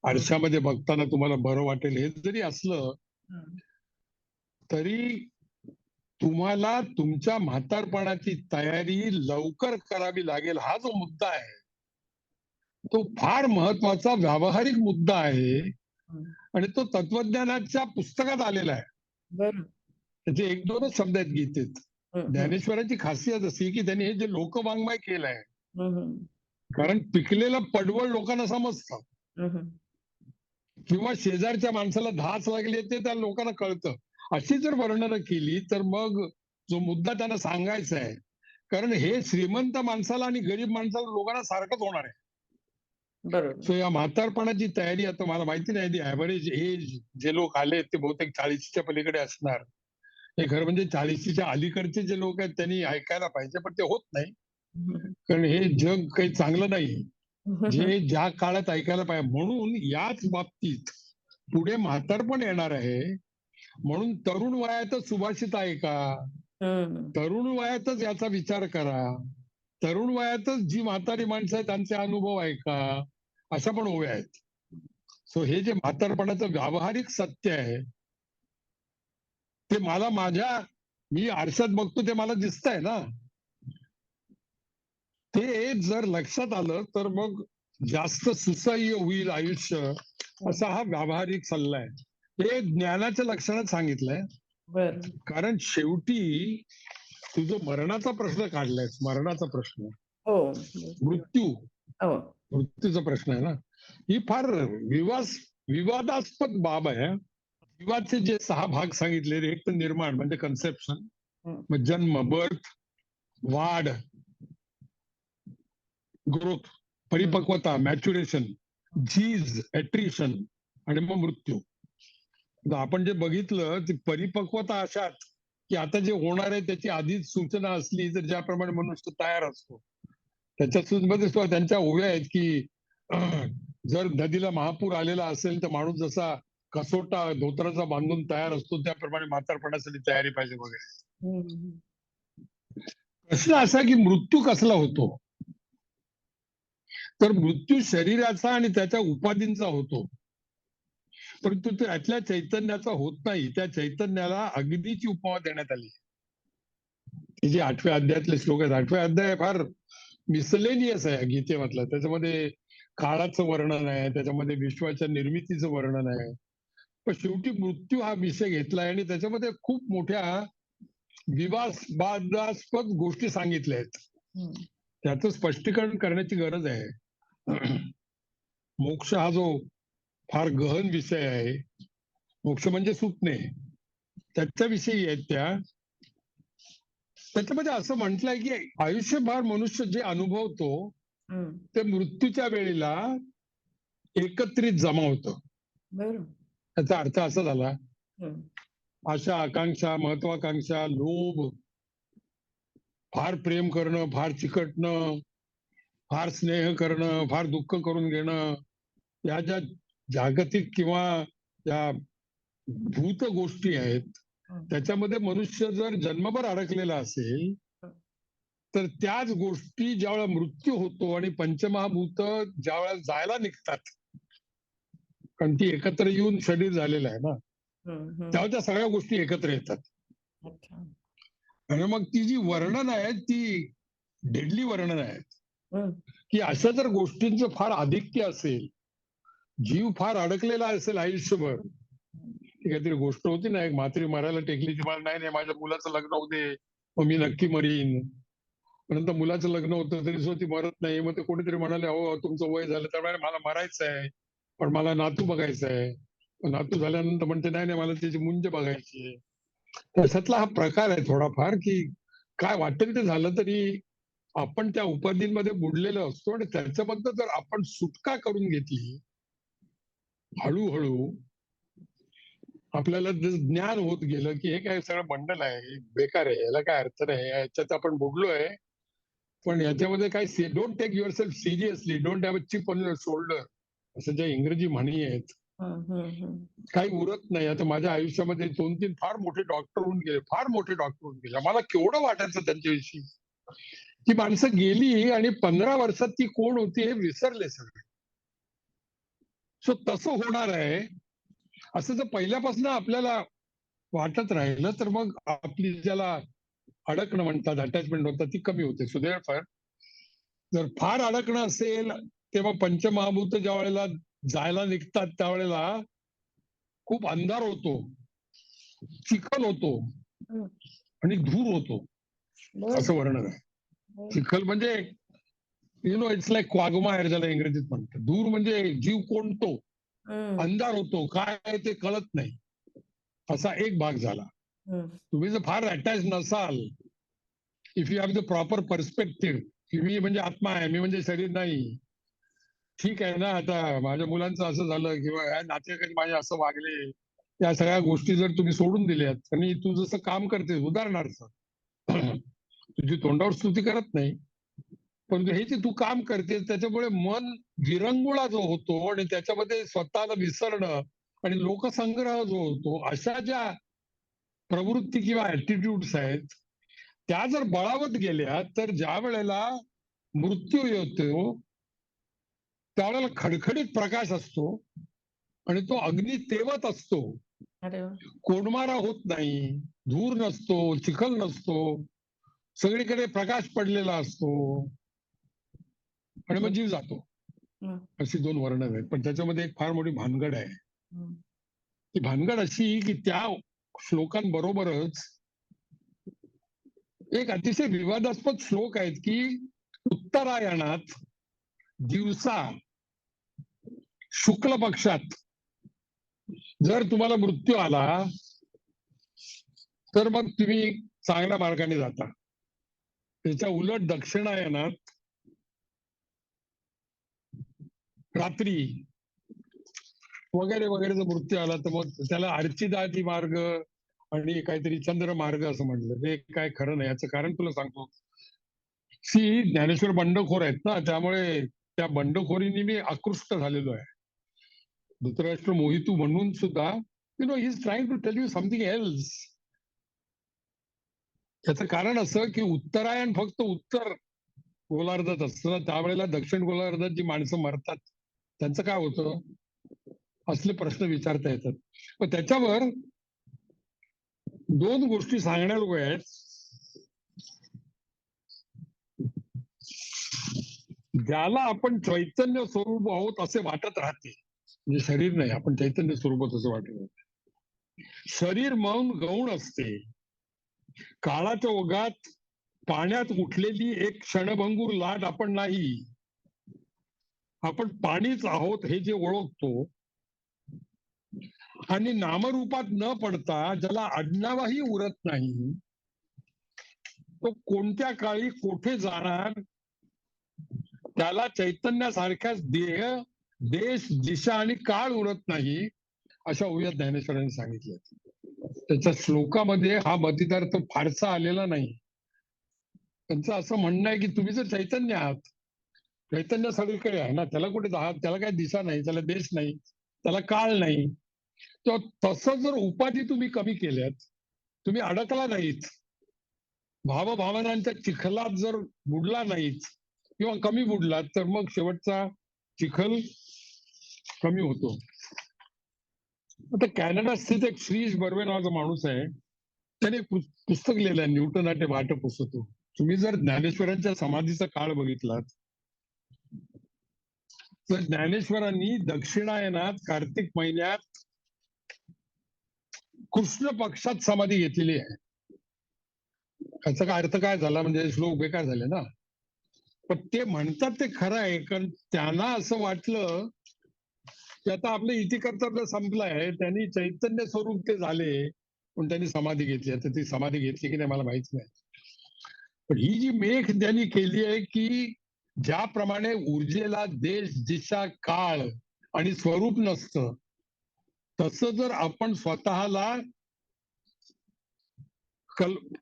आरशामध्ये बघताना तुम्हाला बरं वाटेल. हे जरी असलं हं. तरी तुम्हाला तुमच्या म्हातारपणाची तयारी लवकर करावी लागेल. हा जो मुद्दा आहे तो फार महत्वाचा व्यावहारिक मुद्दा आहे हं. आणि तो तत्वज्ञानाच्या पुस्तकात आलेला आहे. बरं. त्याचे 1-2च शब्द आहेत गीतेत. हं, हं. ज्ञानेश्वरांची खासियत अशी की त्यांनी हे जे लोकवाङ्मय केलंय, हं, हं. कारण पिकलेलं पडवळ लोकांना समजतं हं, हं. किंवा शेजारच्या माणसाला धाच लागली ते त्या लोकांना कळतं. अशी जर वर्णनं केली तर मग जो मुद्दा त्यांना सांगायचा आहे, कारण हे श्रीमंत माणसाला आणि गरीब माणसाला लोकांना सारखंच होणार आहे. बरोबर. सो या म्हातारपणाची तयारी, आता मला माहिती नाही ती ऍव्हरेज एज जे लोक आले ते बहुतेक 40च्या पलीकडे असणार. हे खरं म्हणजे 40च्या अलीकडचे जे लोक आहेत त्यांनी ऐकायला पाहिजे, पण ते होत नाही, हं, कारण हे जग काही चांगलं नाही. हं. जे ज्या काळात ऐकायला पाहिजे, म्हणून याच बाबतीत पुढे म्हातारपण येणार आहे, म्हणून तरुण वयातच सुभाषित ऐका, हं. तरुण वयातच याचा विचार करा, तरुण वयातच जी म्हातारी माणसं आहेत त्यांचे अनुभव ऐका, अशा पण ओव्या आहेत. सो हे जे म्हातारपणाचं व्यावहारिक सत्य आहे ते मला मी आरशात बघतो ते मला दिसतंय ना, ते जर लक्षात आलं तर मग जास्त सुसह्य होईल आयुष्य, असा हा व्यावहारिक सल्ला आहे. हे ज्ञानाच्या लक्षणात सांगितलंय. बरं. कारण शेवटी तू जो मरणाचा प्रश्न काढलायस, मरणाचा प्रश्न, हो. मृत्यू हो. मृत्यूचा प्रश्न आहे ना, ही फार विवादास्पद बाब आहे. जीवाचे जे 6 भाग सांगितले, एक तर निर्माण म्हणजे कन्सेप्शन, हं. मग जन्म, बर्थ, वाढ, ग्रोथ, परिपक्वता, मॅच्युरेशन, झीज, एट्रिशन आणि मग मृत्यू. तर आपण जे बघितलं ती परिपक्वता अशात की आता जे होणार आहे त्याची आधीच सूचना असली तर ज्याप्रमाणे मनुष्य तयार असतो, त्याच्यामध्ये सुद्धा त्यांच्या ओव्या आहेत की जर नदीला महापूर आलेला असेल तर माणूस जसा कसोटा धोत्राचा बांधून तयार असतो त्याप्रमाणे म्हातारपणासाठी तयारी पाहिजे वगैरे. हं, हं. प्रश्न असा की मृत्यू कसला होतो? तर मृत्यू शरीराचा आणि त्याच्या उपाधींचा होतो, परंतु त्यातल्या चैतन्याचा होत नाही. त्या चैतन्याला अग्नीची उपमा देण्यात आली. हे जे 8व्या अध्यायातले श्लोक आहेत, 8व्या अध्याय फार मिसलेनियस आहे गीतेमधला. त्याच्यामध्ये काळाचं वर्णन आहे, त्याच्यामध्ये विश्वाच्या निर्मितीचं वर्णन आहे, पण शेवटी मृत्यू हा विषय घेतलाय आणि त्याच्यामध्ये खूप मोठ्या विवादास्पद गोष्टी सांगितल्या आहेत. हं. त्याचं स्पष्टीकरण करण्याची गरज आहे. मोक्ष हा जो फार गहन विषय आहे, मोक्ष म्हणजे सुटणे, त्याच्याविषयी आहेत त्या. त्याच्यामध्ये असं म्हटलंय की आयुष्यभर मनुष्य जे अनुभवतो हं. ते मृत्यूच्या वेळेला एकत्रित जमा होतं. बरं. त्याचा अर्थ असा झाला, हं. आशा, आकांक्षा, महत्वाकांक्षा, लोभ, फार प्रेम करणं, फार चिकटणं, फार स्नेह करणं, फार दुःख करून घेणं, या ज्या जागतिक किंवा या भूत गोष्टी आहेत, हं. त्याच्यामध्ये मनुष्य जर जन्मभर अडकलेला असेल तर त्याच गोष्टी ज्यावेळेला मृत्यू होतो आणि पंचमहाभूत ज्यावेळेला जायला निघतात, कारण ती एकत्र येऊन शरीर झालेलं आहे ना, हं, हं. तेव्हा त्या सगळ्या गोष्टी एकत्र येतात. अच्छा. आणि मग ती जी वर्णन आहेत ती डेडली वर्णन आहेत हं. की अशा जर गोष्टींचं फार आधिक्य असेल, जीव फार अडकलेला असेल आयुष्यभर. ती काहीतरी गोष्ट होती ना, एक म्हातारी मरायला टेकली, ती मला नाही नाही माझ्या मुलाचं लग्न होऊ दे, मग मी नक्की मरीन. परंतु मुलाचं लग्न होतं तरी सुद्धा ती मरत नाही. मग ते कोणीतरी म्हणाले, अहो तुमचं वय झालं, तर मला मरायचं आहे, पण मला नातू बघायचं आहे. नातू झाल्यानंतर म्हणते नाही नाही मला त्याची मुंज बघायची आहे. तशातला हा प्रकार आहे थोडाफार की काय वाटेल ते झालं तरी आपण त्या उपाधींमध्ये बुडलेलो असतो आणि त्याच्याबद्दल जर आपण सुटका करून घेतली हळूहळू, आपल्याला ज्ञान होत गेलं की हे काय सगळं मंडल आहे, बेकार आहे, याला काय अर्थ नाही, याच्यात आपण बुडलोय. पण याच्यामध्ये काय, don't take yourself seriously, don't have a chip on your shoulder, असं ज्या इंग्रजी म्हणी आहेत, हं, हं, हं. काही उरत नाही. आता माझ्या आयुष्यामध्ये 2-3 फार मोठे डॉक्टर होऊन गेले, फार मोठे डॉक्टर होऊन गेले. मला केवढं वाटायचं त्यांच्याविषयी. ती माणसं गेली आणि 15 वर्षात ती कोण होती हे विसरले सगळे. सो तसं होणार आहे असं जर पहिल्यापासून आपल्याला वाटत राहिलं तर मग आपली ज्याला अडकणं म्हणतात, अटॅचमेंट म्हणतात, ती कमी होते. फार जर फार अडकणं असेल तेव्हा पंचमहाभूत ज्या वेळेला जायला निघतात त्यावेळेला खूप अंधार होतो, चिखल होतो हं. आणि धूर होतो, बरं. असं वर्णन आहे. बरं. चिखल म्हणजे इट्स लाईक क्वागमायर ज्याला इंग्रजीत म्हणतात. धूर म्हणजे जीव कोणतो, हं. अंधार होतो, काय आहे ते कळत नाही, असा एक भाग झाला. हं. तुम्ही जर फार अटॅच नसाल, if you have the proper perspective की मी म्हणजे आत्मा आहे, मी म्हणजे शरीर नाही, ठीक आहे ना, आता माझ्या मुलांचं असं झालं किंवा या नातेवाईक माझे असं वागले, या सगळ्या गोष्टी जर तुम्ही सोडून दिल्यात आणि तू जसं काम करतेस, उदाहरणार्थ तुझी तोंडावर स्तुती करत नाही, परंतु हे जे तू काम करतेस त्याच्यामुळे मन विरंगुळा जो होतो आणि त्याच्यामध्ये स्वतःला विसरणं आणि लोकसंग्रह जो होतो, अशा ज्या प्रवृत्ती किंवा ऍटिट्यूड्स आहेत, त्या जर बळावत गेल्या तर ज्या वेळेला मृत्यू येतो त्यावेळेला खडखडीत प्रकाश असतो आणि तो अग्नी तेवत असतो, अरे वाह! कोंडमारा होत नाही, धूर नसतो, चिखल नसतो, सगळीकडे प्रकाश पडलेला असतो आणि मग जीव जातो. हं. अशी 2 वर्णन आहेत. पण त्याच्यामध्ये एक फार मोठी भानगड आहे. हं. ती भानगड अशी की त्या श्लोकांबरोबरच एक अतिशय विवादास्पद श्लोक आहेत की उत्तरायणात दिवसा शुक्ल पक्षात जर तुम्हाला मृत्यू आला तर मग तुम्ही चांगल्या मार्गाने जाता. त्याच्या उलट दक्षिणायनात रात्री वगैरे वगैरे जर मृत्यू आला तर मग त्याला अर्चिदाती मार्ग आणि काहीतरी चंद्र मार्ग असं म्हटलं. ते काय खरं नाही. याचं कारण तुला सांगतो. ज्ञानेश्वर बंडखोर आहेत ना, त्यामुळे त्या बंडखोरीने मी आकृष्ट झालेलो आहे. धृतराष्ट्र मोहितू म्हणून सुद्धा he is trying to tell you something else. त्याचं कारण असं की उत्तरायण फक्त उत्तर गोलार्धात असतं ना, त्यावेळेला दक्षिण गोलार्धात जी माणसं मरतात त्यांचं काय होतं, असले प्रश्न विचारता येतात. पण त्याच्यावर 2 गोष्टी सांगण्याजोग्या आहेत. ज्याला आपण चैतन्य स्वरूप आहोत असे वाटत राहते, म्हणजे शरीर नाही, आपण चैतन्य स्वरूपात असं वाटत राहते. शरीर मौन गौण असते. काळाच्या ओघात पाण्यात उठलेली एक क्षणभंगूर लाट आपण नाही. आपण पाणीच आहोत हे जे ओळखतो आणि नामरूपात न पडता ज्याला आडनावाही उरत नाही, तो कोणत्या काळी कुठे जाणार त्याला चैतन्यासारख्याच देह, देश, दिशा आणि काळ उरत नाही, अशा ओव्या ज्ञानेश्वरांनी सांगितल्या. त्याच्या श्लोकामध्ये हा मतितार्थ फारसा आलेला नाही. त्यांचं असं म्हणणं आहे की तुम्ही जर चैतन्य आहात, चैतन्य सगळीकडे आहे ना, त्याला कुठे त्याला काही दिशा नाही, त्याला देश नाही, त्याला काळ नाही. तर तसं जर उपाधी तुम्ही कमी केल्यात, तुम्ही अडकला नाहीत, भावभावनांच्या चिखलात जर बुडला नाहीत किंवा कमी बुडलात, तर मग शेवटचा चिखल कमी होतो. आता कॅनडा स्थित एक श्रीश बर्वे नावाचा माणूस आहे, त्याने एक पुस्तक लिहिलं आहे, न्यूटनाटे वाट पुसतो. तुम्ही जर ज्ञानेश्वरांच्या समाधीचा काळ बघितलात तर ज्ञानेश्वरांनी दक्षिणायनात कार्तिक महिन्यात कृष्ण पक्षात समाधी घेतलेली आहे. याचा काय अर्थ काय झाला, म्हणजे श्लोक बेकार झाले ना. पण ते म्हणतात ते खरं आहे, कारण त्यांना असं वाटलं की आता आपलं इति कर्तव्य संपलं आहे, त्यांनी चैतन्य स्वरूप ते झाले, पण त्यांनी समाधी घेतली. आता ती समाधी घेतली की नाही मला माहित नाही. पण ही जी मेख त्यांनी केली आहे की ज्याप्रमाणे ऊर्जेला देश, दिशा, काळ आणि स्वरूप नसतं, तसं जर आपण स्वतःला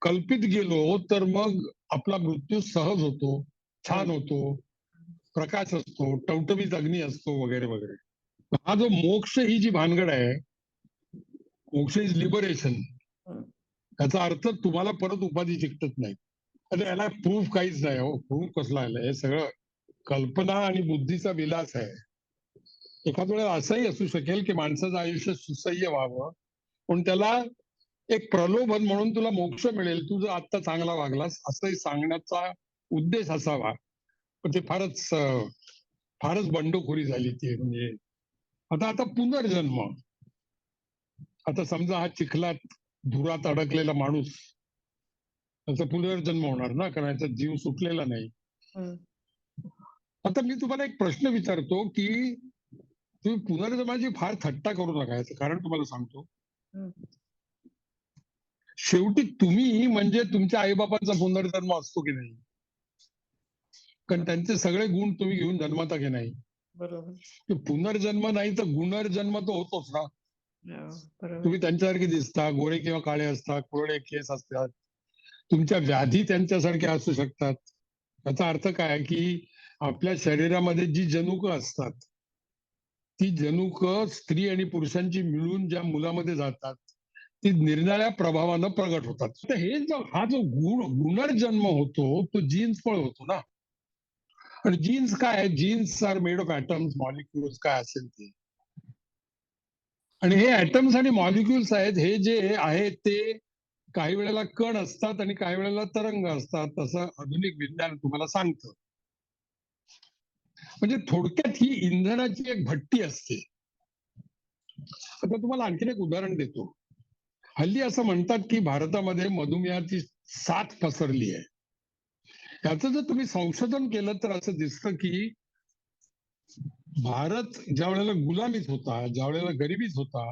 कल्पित गेलो तर मग आपला मृत्यू सहज होतो, छान होतो, प्रकाश असतो, टवटवीत अग्नी असतो वगैरे वगैरे. हा जो मोक्ष ही जी भानगड आहे, मोक्ष इज लिबरेशन, याचा अर्थ तुम्हाला परत उपाधी चिकटत नाही. आणि याला प्रूफ काहीच नाही हो. प्रूफ कसला आलाय, हे सगळं कल्पना आणि बुद्धीचा विलास आहे. एखाद वेळेला असंही असू शकेल की माणसाचं आयुष्य सुसह्य व्हावं, पण त्याला एक प्रलोभन म्हणून तुला मोक्ष मिळेल, तू जर आत्ता चांगला वागलास, असंही सांगण्याचा उद्देश असावा. पण ते फारच बंडखोरी झाली ती. म्हणजे आता आता पुनर्जन्म, आता समजा हा चिखलात धुरात अडकलेला माणूस, त्याचा पुनर्जन्म होणार ना, कारण याचा जीव सुटलेला नाही. आता मी तुम्हाला एक प्रश्न विचारतो की तुम्ही पुनर्जन्माची फार थट्टा करू नका. याचं कारण तुम्हाला सांगतो. शेवटी तुम्ही म्हणजे तुमच्या आईबापांचा पुनर्जन्म असतो की नाही, कारण त्यांचे सगळे गुण तुम्ही घेऊन जन्मता की नाही. बरोबर. पुनर्जन्म नाही तर गुणर्जन्म तर होतोच ना. बरोबर. तुम्ही त्यांच्यासारखे दिसता, गोरे किंवा काळे असतात, कोरडे केस असतात, तुमच्या व्याधी त्यांच्यासारख्या असू शकतात. याचा अर्थ काय की आपल्या शरीरामध्ये जी जनुक असतात, ती जनुक स्त्री आणि पुरुषांची मिळून ज्या मुलामध्ये जातात, ती निरनिराळ्या प्रभावानं प्रगट होतात. तर हा जो गुणर्जन्म होतो तो जीन्समुळे होतो ना. आणि जीन्स काय आहे, genes are made of atoms, molecules काय असेल ते. आणि हे ऍटम्स आणि मॉलिक्युल्स आहेत, हे जे आहेत ते काही वेळेला कण असतात आणि काही वेळेला तरंग असतात, असं आधुनिक विज्ञान तुम्हाला सांगतं. म्हणजे थोडक्यात ही इंधनाची एक भट्टी असते. आता तुम्हाला आणखीन एक उदाहरण देतो. हल्ली असं म्हणतात की भारतामध्ये मधुमेहाची साथ पसरली आहे. त्याचं जर तुम्ही संशोधन केलं तर असं दिसतं की भारत ज्या वेळेला गुलामीत होता, ज्या वेळेला गरिबीत होता,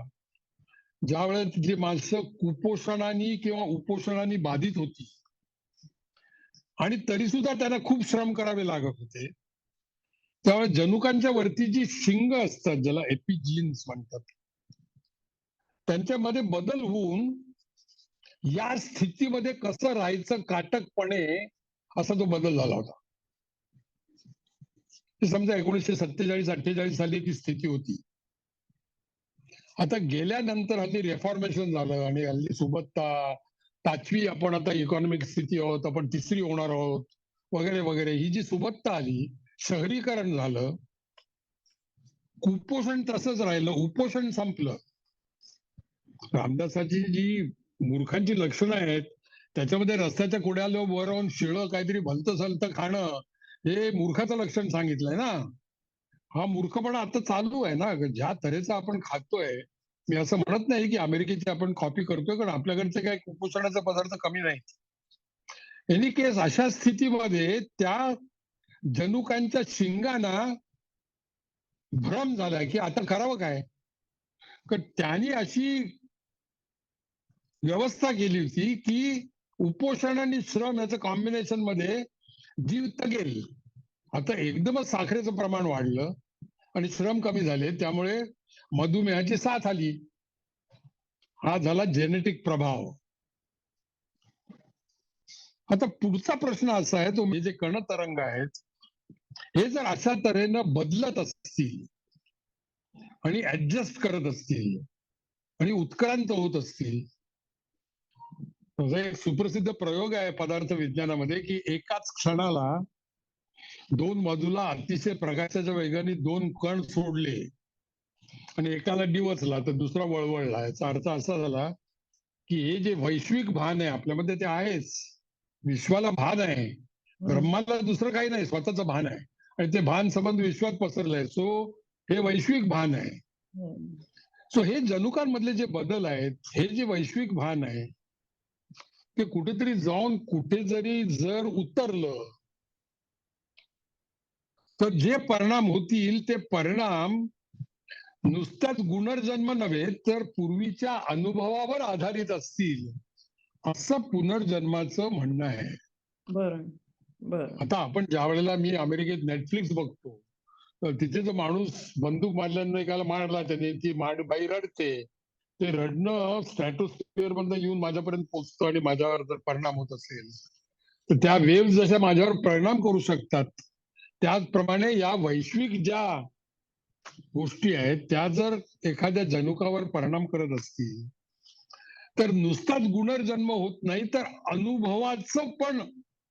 ज्या वेळेला तिथली माणसं कुपोषणाने किंवा उपोषणाने बाधित होती आणि तरी सुद्धा त्यांना खूप श्रम करावे लागत होते, त्यावेळेस जनुकांच्या वरती जी शिंग असतात, ज्याला एपिजीन्स म्हणतात, त्यांच्यामध्ये बदल होऊन या स्थितीमध्ये कसं राहायचं काटकपणे, असा तो बदल झाला होता. समजा 1947-48 साली ती स्थिती होती. आता गेल्यानंतर हल्ली रेफॉर्मेशन झालं आणि हल्ली सुबत्ता, 5वी आपण आता इकॉनॉमिक स्थिती आहोत, आपण 3री होणार आहोत, वगैरे वगैरे. ही जी सुबत्ता आली, शहरीकरण झालं, कुपोषण तसंच राहिलं, उपोषण संपलं. रामदासाची जी मूर्खांची लक्षणं आहेत, त्याच्यामध्ये रस्त्याच्या कोड्याला वर राहून शिळं काहीतरी भलतं सलतं खाणं, हे मूर्खाचं लक्षण सांगितलंय ना. हा मूर्खपणा आता चालू आहे ना. ज्या तऱ्हेचा आपण खातोय, मी असं म्हणत नाही की अमेरिकेची आपण कॉपी करतोय, कारण आपल्याकडचे काही कुपोषणाचे पदार्थ कमी नाहीत. एनी केस, अशा स्थितीमध्ये त्या जनुकांच्या शिंगांना भ्रम झालाय की आता करावं काय. तर त्यांनी अशी व्यवस्था केली होती की उपोषण आणि श्रम याचं कॉम्बिनेशन मध्ये जीव तगेल. आता एकदमच साखरेचं प्रमाण वाढलं आणि श्रम कमी झाले, त्यामुळे मधुमेहाची साथ आली. हा झाला जेनेटिक प्रभाव. आता पुढचा प्रश्न असा आहे, तो जे कणतरंग आहेत, हे जर अशा तऱ्हेनं बदलत असतील आणि ऍडजस्ट करत असतील आणि उत्क्रांत होत असतील, एक सुप्रसिद्ध प्रयोग आहे पदार्थ विज्ञानामध्ये की एकाच क्षणाला 2 बाजूला अतिशय प्रकाशाच्या वेगाने 2 कण सोडले आणि एकाला डिवचला तर दुसरा वळवळला. याचा अर्थ असा झाला की हे जे वैश्विक भान आहे आपल्यामध्ये ते आहेच. विश्वाला भान आहे, ब्रह्माला दुसरं काही नाही, स्वतःचं भान आहे आणि ते भान संबंध विश्वात पसरलंय. सो हे वैश्विक भान आहे. सो हे जनुकांमधले जे बदल आहेत, हे जे वैश्विक भान आहे, ते कुठेतरी जाऊन कुठे जरी जर उतरलं तर जे परिणाम होतील ते परिणाम नुसत्याच गुणर्जन्म नव्हे तर पूर्वीच्या अनुभवावर आधारित असतील, असं पुनर्जन्माचं म्हणणं आहे. बरं बरं. आता आपण ज्या वेळेला मी अमेरिकेत नेटफ्लिक्स बघतो, तर तिथे जो माणूस बंदूक मारल्यानं एकाला मारला, त्याने ती बाई रडते, ते रडणं स्ट्रॅटोस्फिअर मधनं येऊन माझ्यापर्यंत पोहोचतं आणि माझ्यावर जर परिणाम होत असेल तर त्या वेव्ह जशा माझ्यावर परिणाम करू शकतात, त्याचप्रमाणे या वैश्विक ज्या गोष्टी आहेत त्या जर एखाद्या जनुकावर परिणाम करत असतील तर नुसताच गुणर्जन्म होत नाही, तर अनुभवाचं पण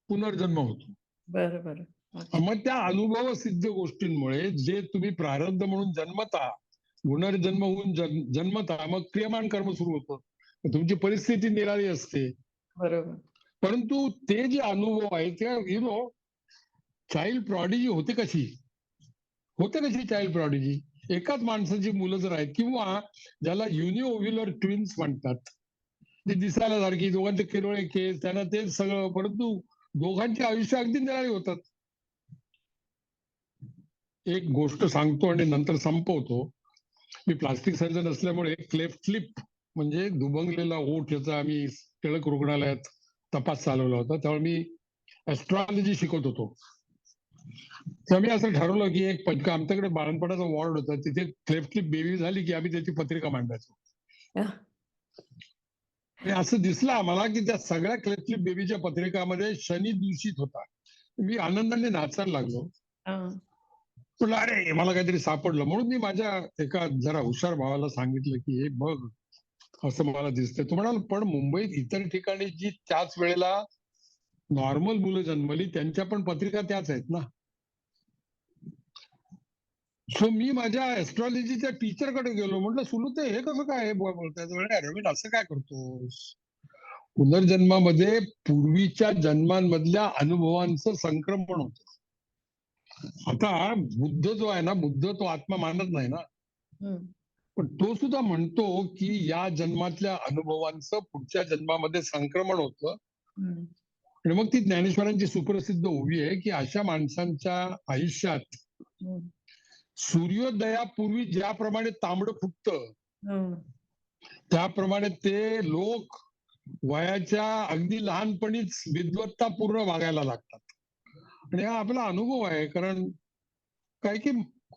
पुनर्जन्म होतो. बरं बरं. अच्छा. मग त्या अनुभव सिद्ध गोष्टींमुळे जे तुम्ही प्रारब्ध म्हणून जन्मता, गुणर्जन्म होऊन जन्मता, मग क्रियमान कर्म सुरू होतं, तुमची परिस्थिती निराळी असते. बरोबर. परंतु ते जे अनुभव आहेत ते चाइल्ड प्रॉडिजी होते कशी चाइल्ड प्रॉडिजी, एकाच माणसाची मुलं जर आहेत किंवा ज्याला युनिओव्ह्युलर ट्विन्स म्हणतात, ते दिसायला सारखी, दोघांचे किरवळे केस, त्यांना तेच सगळं, परंतु दोघांचे आयुष्य अगदी निराळे होतात. एक गोष्ट सांगतो आणि नंतर संपवतो. मी प्लास्टिक सर्जन असल्यामुळे क्लेफ्ट फ्लिप म्हणजे दुभंगलेला ओठ याचा आम्ही टिळक रुग्णालयात तपास चालवला होता, त्यामुळे मी ऍस्ट्रॉलॉजी शिकवत होतो. तर मी असं ठरवलं की एक आमच्याकडे बाळणपणाचा वॉर्ड होता, तिथे क्लेफ्ट फ्लिप बेबी झाली की आम्ही त्याची पत्रिका मांडायचो. आणि असं दिसलं आम्हाला की त्या सगळ्या क्लेफ्ट फ्लिप बेबीच्या पत्रिकामध्ये शनी दूषित होता. मी आनंदाने नाचायला लागलो. म्हटलं अरे मला काहीतरी सापडलं. म्हणून मी माझ्या एका जरा हुशार भावाला सांगितलं की हे बघ, असं मला दिसतंय. तो म्हणाला पण मुंबईत इतर ठिकाणी जी त्याच वेळेला नॉर्मल मुलं जन्मली त्यांच्या पण पत्रिका त्याच आहेत ना. सो मी माझ्या ऍस्ट्रॉलॉजीच्या टीचरकडे गेलो. म्हटलं सुलूते हे कसं काय बोलताय? रवीन असं काय करतोस? पुनर्जन्मामध्ये पूर्वीच्या जन्मांमधल्या अनुभवांचं संक्रमण होतं. आता बुद्ध जो आहे ना, बुद्ध तो आत्मा मानत नाही ना, पण तो सुद्धा म्हणतो की या जन्मातल्या अनुभवांचं पुढच्या जन्मामध्ये संक्रमण होतं. आणि मग ती ज्ञानेश्वरांची सुप्रसिद्ध ओवी आहे की अशा माणसांच्या आयुष्यात सूर्योदयापूर्वी ज्याप्रमाणे तांबडं फुटतं हं. त्याप्रमाणे ते लोक वयाच्या अगदी लहानपणीच विद्वत्तापूर्ण वागायला लागतात. आणि हा आपला अनुभव आहे, कारण काही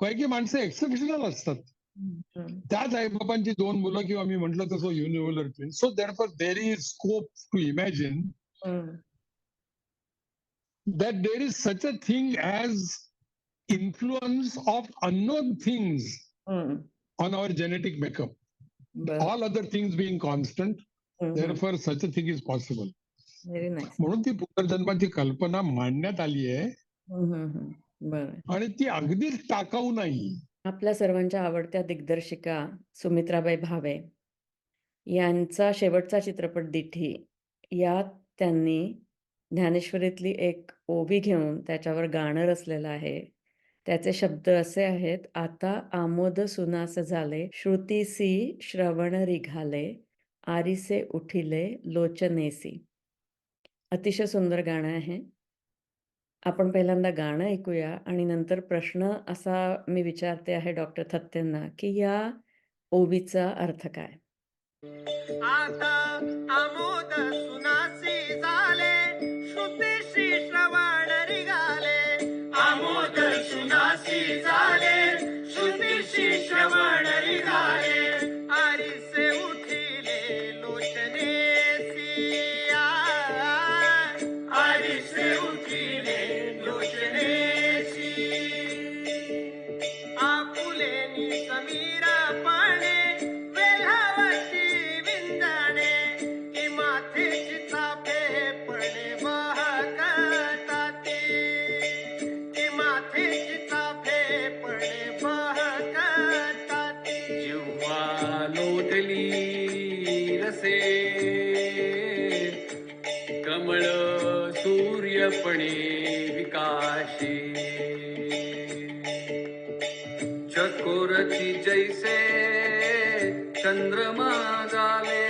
काही माणसं एक्सेप्शनल असतात. हं. त्याच आईबापांची 2 मुलं किंवा मी म्हटलं तसं universal twins. So therefore there is scope to imagine हं. that there is such a thing as influence of unknown things हं. on our genetic makeup. बरं. All other things being constant, हं, हं. therefore such a thing is possible. Very nice. म्हणून ती पुनर्जन्माची कल्पना मांडण्यात आली आहे हं, हं, हं. बरं. आणि ती अगदीच टाकाऊ नाही. आपल्या सर्वांच्या आवडत्या दिग्दर्शिका सुमित्राबाई भावे यांचा शेवटचा चित्रपट दिठी यात त्यांनी ज्ञानेश्वरीतली एक ओवी घेऊन त्याच्यावर गाणं रचलेलं आहे. त्याचे शब्द असे आहेत, आता आमोद सुनास झाले, श्रुतीसी श्रवण रिघाले, आरिसे उठिले लोचनेसी. अतिशय सुंदर गाणं आहे. आपण पहिल्यांदा गाणं ऐकूया आणि नंतर प्रश्न असा मी विचारते आहे डॉक्टर थत्तेंना, की या ओवीचा अर्थ काय? आता आमोद सुनासी झाले, श्रुतीशी श्रवण रिगाले. आमोद सुनासी झाले, श्रुतीशी श्रवण रिगाले. आरिसे उठिले लोचनेसी. आरिसे उठिले लोचनेसी. आपुलेनी समीरा पाणे, वेल्हावती विंदाणे. की माथेची चाफे पडणे बहकताती. की माथेची चाफे पडणे बहकताती. जिव्हा लोटली रसे, कमळ सूर्यपणे विकाशी. चकोरची जैसे चंद्रमा झाले,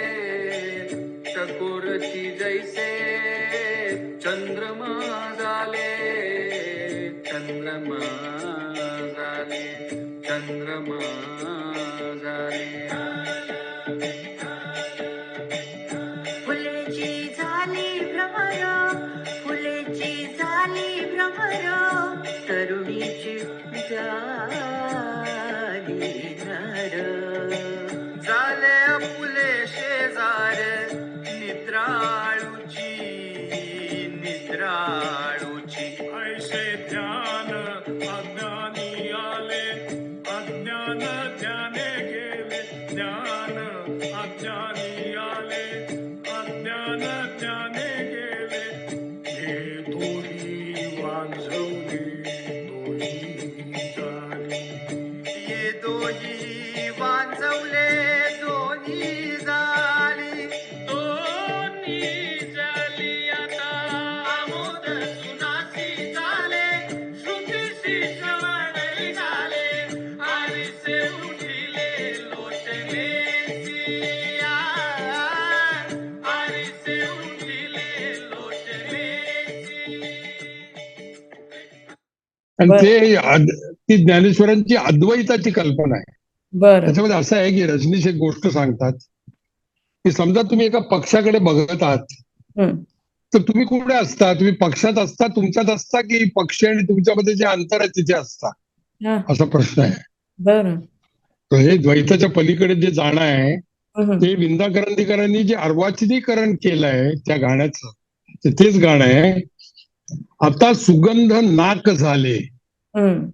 चकोरची जैसे चंद्रमा झाले, चंद्रमा झाले, चंद्रमा झाले. फुलेची झाली भ्रमर, फुलेची झाली भ्रमर, तरुणीची झाली नर. झाले फुले शेजार, निद्राळूची निद्राळूची. ऐसे ध्यान अज्ञानी आले, अज्ञान ध्याने गेले. ज्ञान अज्ञानी आले, अज्ञान ध्याने गेले. हे दोन्ही वांझवली, दोन्ही झाली. ये दोही वांझवले, दोन्ही झाली. दोन्ही झाली आता. आमोद सुनासी झाले, श्रुतीशी श्रवण रिगाले. आरिसे उठिले लोचनेसी. आरिसे उठिले लोचनेसी. आणि बरं. ती ज्ञानेश्वरांची अद्वैताची कल्पना आहे. बरं. त्याच्यामध्ये असं आहे की रजनीश एक गोष्ट सांगतात की समजा तुम्ही एका पक्षाकडे बघत आहात, हं. तर तुम्ही कुठे असता? तुम्ही पक्षात असता, तुमच्यात असता, की पक्षी आणि तुमच्यामध्ये जे अंतर आहे तिथे असता? हां. असा प्रश्न आहे. बरं. तर हे द्वैताच्या पलीकडे जे जाणं आहे हं, हं. ते विंदा करंदीकरांनी जे अर्वाचीनीकरण केलंय त्या गाण्याचं, तर तेच गाणं आहे. आता सुगंध नाक झाले, हं.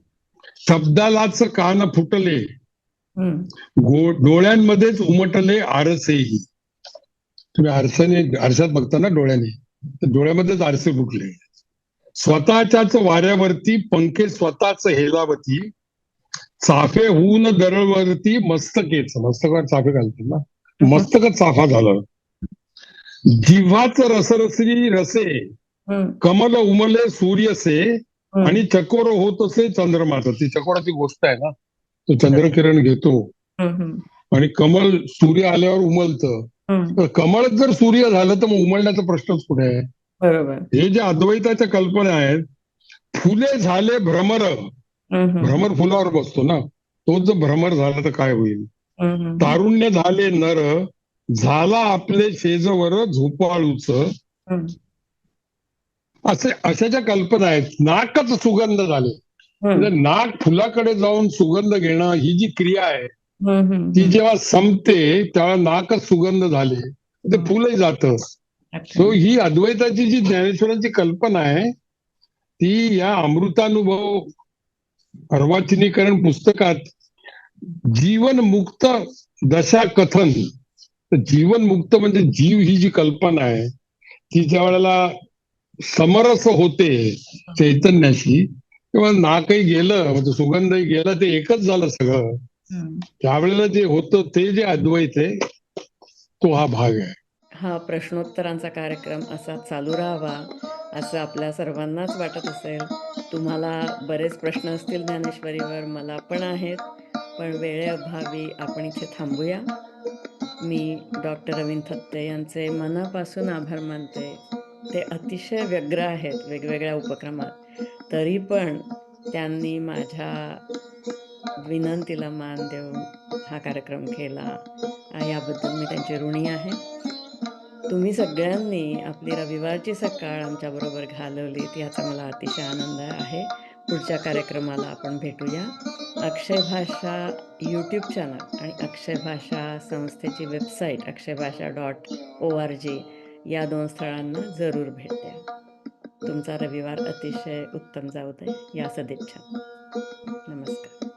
शब्दालाच कान फुटले, हं. डोळ्यांमध्येच उमटले आरसेही. तुम्ही आरशात बघता ना डोळ्याने, तर डोळ्यामध्येच आरसे फुटले. स्वतःच्याच वाऱ्यावरती पंखे स्वतःच हेलावती, चाफे होऊन दरवरती मस्तकेच. मस्तकावर चाफे घालतात ना, मस्तकच चाफा झालं. जिव्हाच रसरसरी रसे, हं. कमल उमले सूर्यसे, हं. आणि चकोर होत असे चंद्रमाचं. ती चकोराची गोष्ट आहे ना, तो चंद्रकिरण घेतो हं, हं. आणि कमल सूर्य आल्यावर उमलतं. हं. तर कमळच जर सूर्य झालं तर मग उमलण्याचा प्रश्नच कुठे आहे? बरोबर. हे जे अद्वैताच्या कल्पना आहेत, फुले झाले भ्रमर, भ्रमर फुलावर बसतो ना, तोच जर भ्रमर झाला तर काय होईल? तारुण्य झाले नर, झाला आपले शेजवर झोपाळूच. अशा ज्या कल्पना आहेत, नाकच सुगंध झाले, म्हणजे नाक फुलाकडे जाऊन सुगंध घेणं ही जी क्रिया आहे ती जेव्हा संपते तेव्हा नाकच सुगंध झाले, ते फुलही जातं. सो ही अद्वैताची जी ज्ञानेश्वरांची कल्पना आहे ती या अमृतानुभव अर्वाचिनीकरण पुस्तकात जीवनमुक्त दशा कथन. तर जीवनमुक्त म्हणजे जीव ही जी कल्पना आहे ती ज्या वेळेला समरस होते चैतन्याशी, तेव्हा नाकही गेलं म्हणजे सुगंधही गेला, ते एकच झालं सगळं. त्यावेळेला जे होतं ते जे अद्वैत आहे तो हा भाग आहे. हा प्रश्नोत्तरांचा कार्यक्रम असा चालू राहावा असं आपल्या सर्वांनाच वाटत असेल. तुम्हाला बरेच प्रश्न असतील ज्ञानेश्वरीवर, मला पण आहेत, पण वेळेअभावी आपण इथे थांबूया. मी डॉक्टर रवींद्र थत्ते यांचे मनापासून आभार मानते. ते अतिशय व्यग्र आहेत वेगवेगळ्या उपक्रमात, तरी पण त्यांनी माझ्या विनंतीला मान देऊन हा कार्यक्रम केला, याबद्दल मी त्यांची ऋणी आहे. तुम्ही सगळ्यांनी आपली रविवारची सकाळ आमच्याबरोबर घालवलीत याचा मला अतिशय आनंद आहे. पुढच्या कार्यक्रमाला आपण भेटूया. अक्षय भाषा यूट्यूब चॅनल आणि अक्षय भाषा संस्थेची वेबसाईट akshayBhasha.org या 2 स्थळांना जरूर भेट द्या. तुमचा रविवार अतिशय उत्तम जाऊ दे या सदिच्छा. नमस्कार.